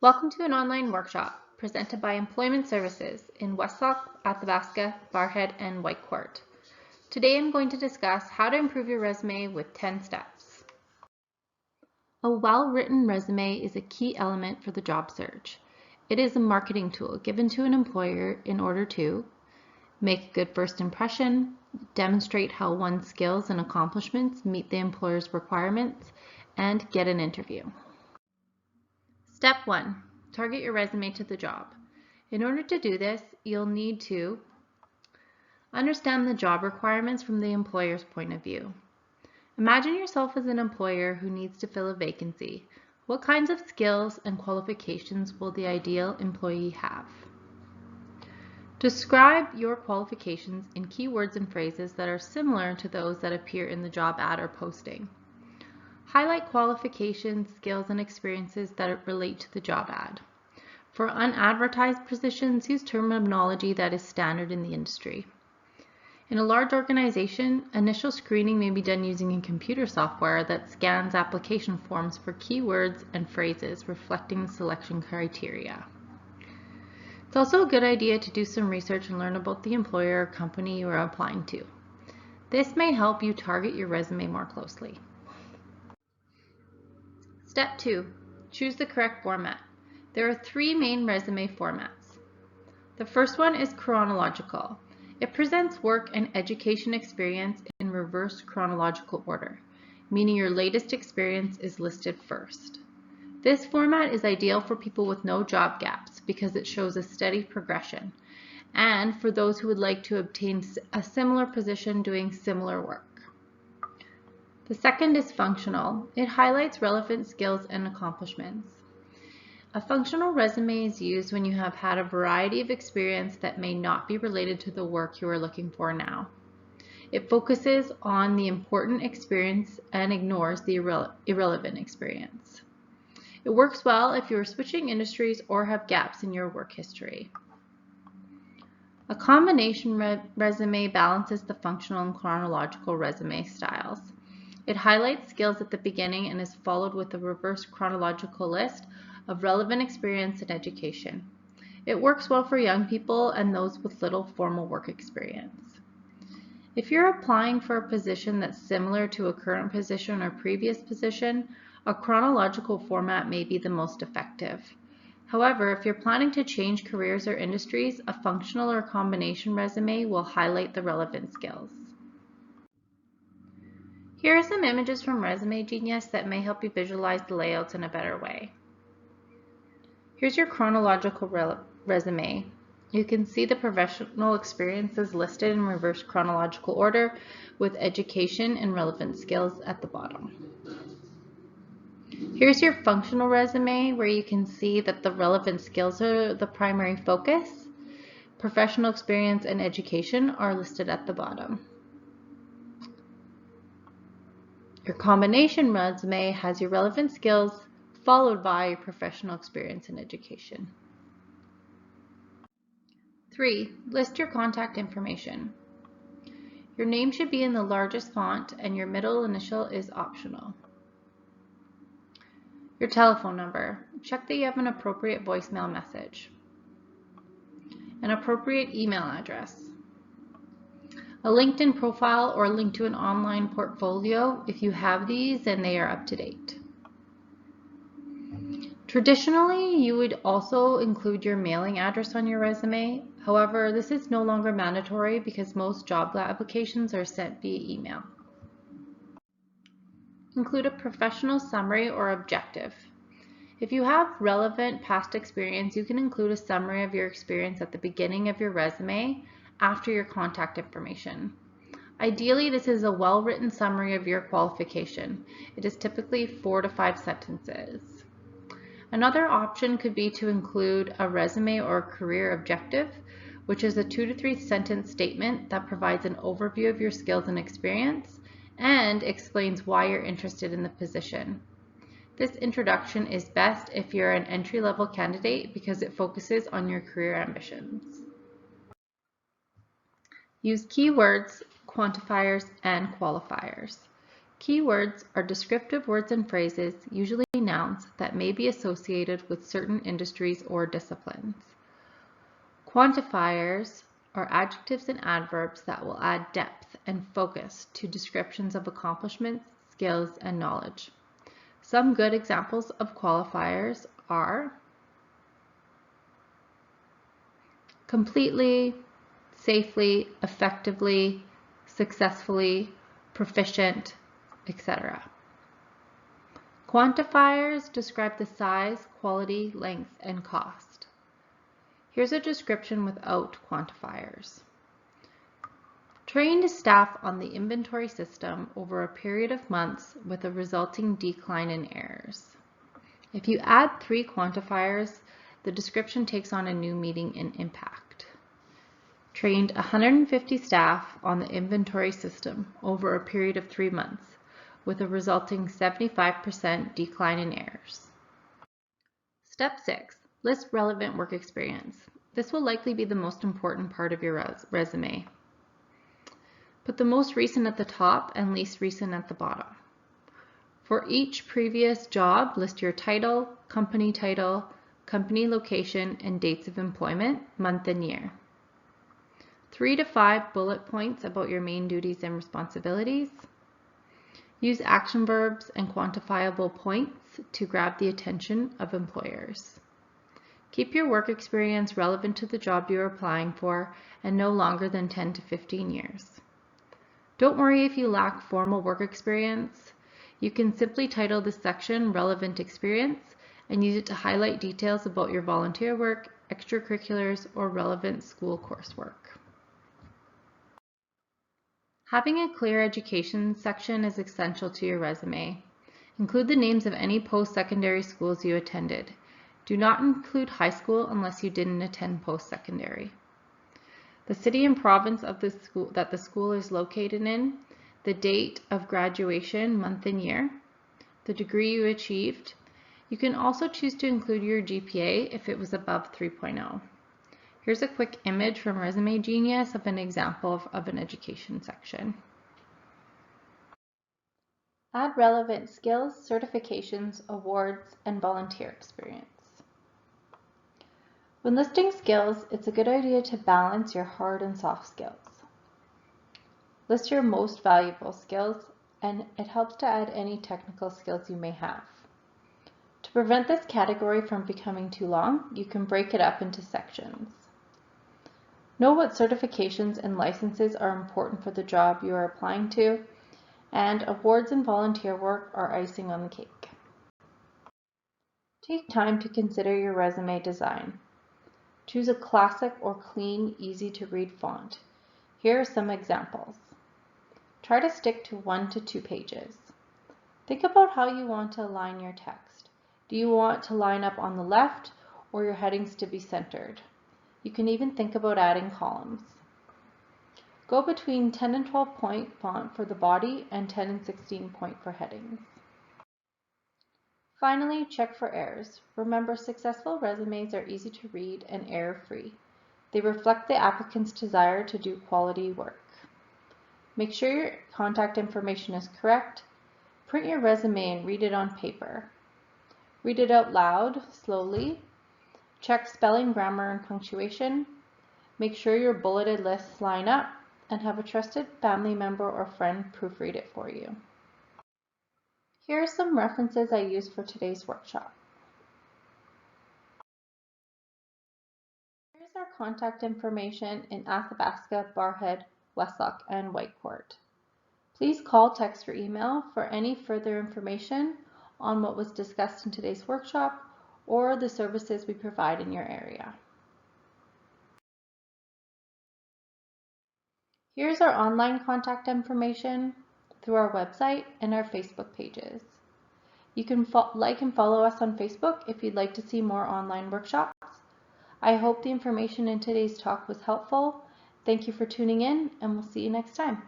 Welcome to an online workshop presented by Employment Services in Westlock, Athabasca, Barrhead, and Whitecourt. Today I'm going to discuss how to improve your resume with 10 steps. A well-written resume is a key element for the job search. It is a marketing tool given to an employer in order to make a good first impression, demonstrate how one's skills and accomplishments meet the employer's requirements, and get an interview. Step 1. Target your resume to the job. In order to do this, you'll need to understand the job requirements from the employer's point of view. Imagine yourself as an employer who needs to fill a vacancy. What kinds of skills and qualifications will the ideal employee have? Describe your qualifications in keywords and phrases that are similar to those that appear in the job ad or posting. Highlight qualifications, skills, and experiences that relate to the job ad. For unadvertised positions, use terminology that is standard in the industry. In a large organization, initial screening may be done using a computer software that scans application forms for keywords and phrases reflecting the selection criteria. It's also a good idea to do some research and learn about the employer or company you are applying to. This may help you target your resume more closely. Step 2. Choose the correct format. There are 3 main resume formats. The first one is chronological. It presents work and education experience in reverse chronological order, meaning your latest experience is listed first. This format is ideal for people with no job gaps because it shows a steady progression, and for those who would like to obtain a similar position doing similar work. The second is functional. It highlights relevant skills and accomplishments. A functional resume is used when you have had a variety of experience that may not be related to the work you are looking for now. It focuses on the important experience and ignores the irrelevant experience. It works well if you are switching industries or have gaps in your work history. A combination resume balances the functional and chronological resume styles. It highlights skills at the beginning and is followed with a reverse chronological list of relevant experience and education. It works well for young people and those with little formal work experience. If you're applying for a position that's similar to a current position or previous position, a chronological format may be the most effective. However, if you're planning to change careers or industries, a functional or combination resume will highlight the relevant skills. Here are some images from Resume Genius that may help you visualize the layouts in a better way. Here's your chronological resume. You can see the professional experiences listed in reverse chronological order with education and relevant skills at the bottom. Here's your functional resume where you can see that the relevant skills are the primary focus. Professional experience and education are listed at the bottom. Your combination resume has your relevant skills followed by your professional experience and education. 3. List your contact information. Your name should be in the largest font and your middle initial is optional. Your telephone number. Check that you have an appropriate voicemail message. An appropriate email address. A LinkedIn profile or a link to an online portfolio if you have these and they are up to date. Traditionally, you would also include your mailing address on your resume. However, this is no longer mandatory because most job applications are sent via email. Include a professional summary or objective. If you have relevant past experience, you can include a summary of your experience at the beginning of your resume after your contact information. Ideally, this is a well-written summary of your qualification. It is typically 4 to 5 sentences. Another option could be to include a resume or career objective, which is a 2 to 3 sentence statement that provides an overview of your skills and experience and explains why you're interested in the position. This introduction is best if you're an entry-level candidate because it focuses on your career ambitions. Use keywords, quantifiers, and qualifiers. Keywords are descriptive words and phrases, usually nouns, that may be associated with certain industries or disciplines. Quantifiers are adjectives and adverbs that will add depth and focus to descriptions of accomplishments, skills, and knowledge. Some good examples of qualifiers are completely, safely, effectively, successfully, proficient, etc. Quantifiers describe the size, quality, length, and cost. Here's a description without quantifiers. Trained staff on the inventory system over a period of months with a resulting decline in errors. If you add 3 quantifiers, the description takes on a new meaning and impact. Trained 150 staff on the inventory system over a period of 3 months with a resulting 75% decline in errors. Step 6. List relevant work experience. This will likely be the most important part of your resume. Put the most recent at the top and least recent at the bottom. For each previous job, list your title, company location, and dates of employment, month and year. 3 to 5 bullet points about your main duties and responsibilities. Use action verbs and quantifiable points to grab the attention of employers. Keep your work experience relevant to the job you're applying for and no longer than 10 to 15 years. Don't worry if you lack formal work experience. You can simply title this section Relevant Experience and use it to highlight details about your volunteer work, extracurriculars, or relevant school coursework. Having a clear education section is essential to your resume. Include the names of any post-secondary schools you attended. Do not include high school unless you didn't attend post-secondary. The city and province of the school that the school is located in, the date of graduation, month and year, the degree you achieved. You can also choose to include your GPA if it was above 3.0. Here's a quick image from Resume Genius of an example of an education section. Add relevant skills, certifications, awards, and volunteer experience. When listing skills, it's a good idea to balance your hard and soft skills. List your most valuable skills, and it helps to add any technical skills you may have. To prevent this category from becoming too long, you can break it up into sections. Know what certifications and licenses are important for the job you are applying to, and awards and volunteer work are icing on the cake. Take time to consider your resume design. Choose a classic or clean, easy-to-read font. Here are some examples. Try to stick to 1 to 2 pages. Think about how you want to align your text. Do you want to line up on the left or your headings to be centered? You can even think about adding columns. Go between 10 and 12 point font for the body and 10 and 16 point for headings. Finally, check for errors. Remember, successful resumes are easy to read and error-free. They reflect the applicant's desire to do quality work. Make sure your contact information is correct. Print your resume and read it on paper. Read it out loud, slowly. Check spelling, grammar, and punctuation. Make sure your bulleted lists line up, and have a trusted family member or friend proofread it for you. Here are some references I used for today's workshop. Here's our contact information in Athabasca, Barrhead, Westlock, and Whitecourt. Please call, text, or email for any further information on what was discussed in today's workshop or the services we provide in your area. Here's our online contact information through our website and our Facebook pages. You can like and follow us on Facebook if you'd like to see more online workshops. I hope the information in today's talk was helpful. Thank you for tuning in, and we'll see you next time.